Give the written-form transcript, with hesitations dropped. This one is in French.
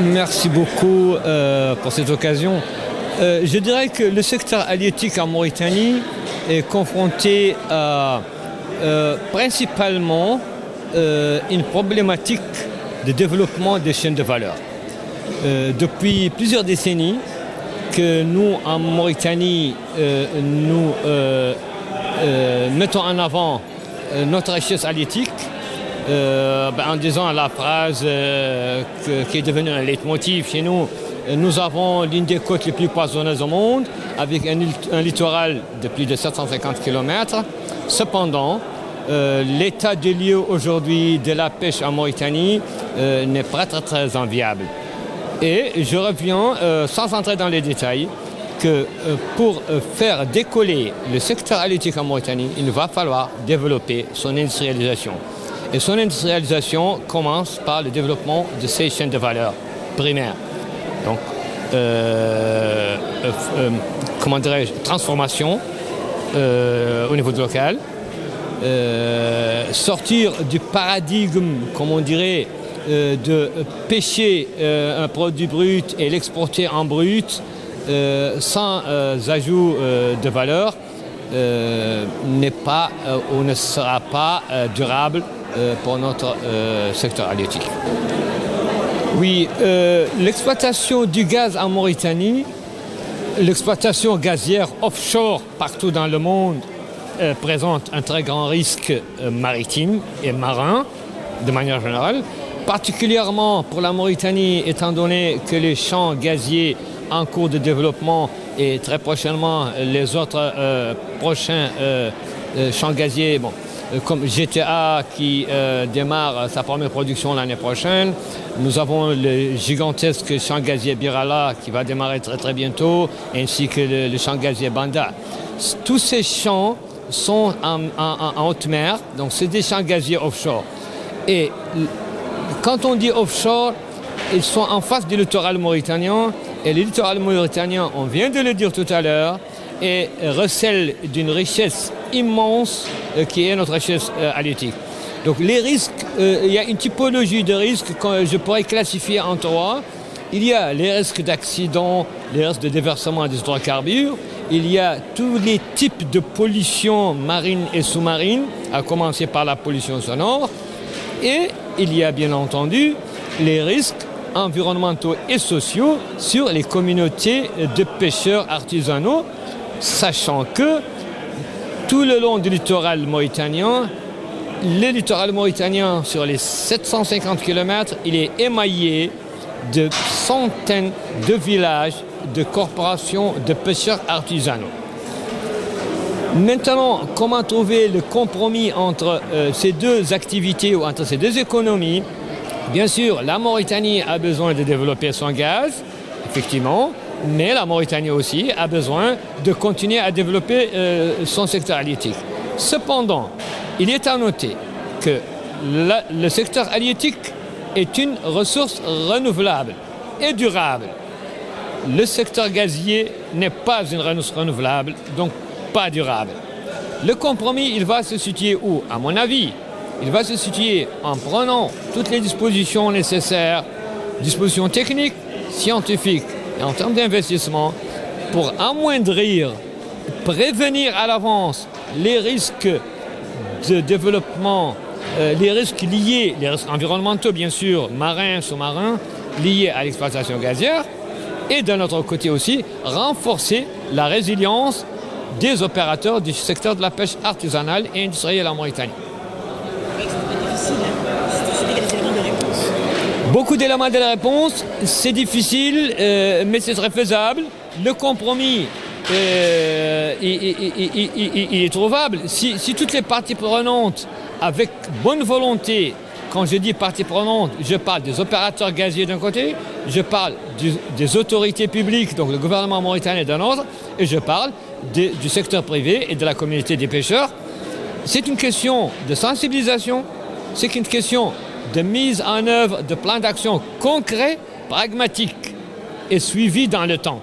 Merci beaucoup pour cette occasion. Je dirais que le secteur halieutique en Mauritanie est confronté à principalement une problématique de développement des chaînes de valeur. Depuis plusieurs décennies que nous, en Mauritanie, nous mettons en avant notre richesse halieutique en disant la phrase qui est devenue un leitmotiv chez nous. Nous avons l'une des côtes les plus poissonneuses au monde, avec un littoral de plus de 750 km. Cependant, l'état des lieux aujourd'hui de la pêche en Mauritanie n'est pas très enviable. Et je reviens, sans entrer dans les détails, que pour faire décoller le secteur halieutique en Mauritanie, il va falloir développer son industrialisation. Et son industrialisation commence par le développement de ces chaînes de valeur primaires. Donc, comment dirais-je, transformation au niveau local, sortir du paradigme, comme on dirait, de pêcher un produit brut et l'exporter en brut sans ajout de valeur n'est pas ou ne sera pas durable pour notre secteur halieutique. Oui, l'exploitation du gaz en Mauritanie, l'exploitation gazière offshore partout dans le monde présente un très grand risque maritime et marin de manière générale, particulièrement pour la Mauritanie étant donné que les champs gaziers en cours de développement et très prochainement les autres prochains champs gaziers, comme GTA qui démarre sa première production l'année prochaine. Nous avons le gigantesque champ gazier Birala qui va démarrer très très bientôt, ainsi que le champ gazier Banda. Tous ces champs sont en haute mer, donc c'est des champs gaziers offshore. Et quand on dit offshore, ils sont en face du littoral mauritanien. Et le littoral mauritanien, on vient de le dire tout à l'heure, et recèle d'une richesse immense qui est notre richesse halieutique. Donc les risques, il y a une typologie de risques que je pourrais classifier en trois. Il y a les risques d'accidents, les risques de déversement des hydrocarbures. Il y a tous les types de pollution marine et sous-marine, à commencer par la pollution sonore. Et il y a bien entendu les risques environnementaux et sociaux sur les communautés de pêcheurs artisanaux, sachant que tout le long du littoral mauritanien, le littoral mauritanien sur les 750 km, il est émaillé de centaines de villages, de corporations de pêcheurs artisanaux. Maintenant, comment trouver le compromis entre ces deux activités ou entre ces deux économies? Bien sûr, la Mauritanie a besoin de développer son gaz, effectivement, mais la Mauritanie aussi a besoin de continuer à développer son secteur halieutique. Cependant, il est à noter que le secteur halieutique est une ressource renouvelable et durable. Le secteur gazier n'est pas une ressource renouvelable, donc pas durable. Le compromis, il va se situer où? À mon avis, il va se situer en prenant toutes les dispositions nécessaires, dispositions techniques, scientifiques et en termes d'investissement, pour amoindrir, prévenir à l'avance les risques de développement, les risques liés, les risques environnementaux bien sûr, marins, sous-marins, liés à l'exploitation gazière, et d'un autre côté aussi, renforcer la résilience des opérateurs du secteur de la pêche artisanale et industrielle en Mauritanie. Beaucoup d'éléments de la réponse, c'est difficile, mais c'est très faisable. Le compromis, il est trouvable. Si toutes les parties prenantes, avec bonne volonté, quand je dis parties prenantes, je parle des opérateurs gaziers d'un côté, je parle des autorités publiques, donc le gouvernement mauritanien d'un autre, et je parle du secteur privé et de la communauté des pêcheurs. C'est une question de sensibilisation, c'est une question de mise en œuvre de plans d'action concrets, pragmatiques et suivis dans le temps.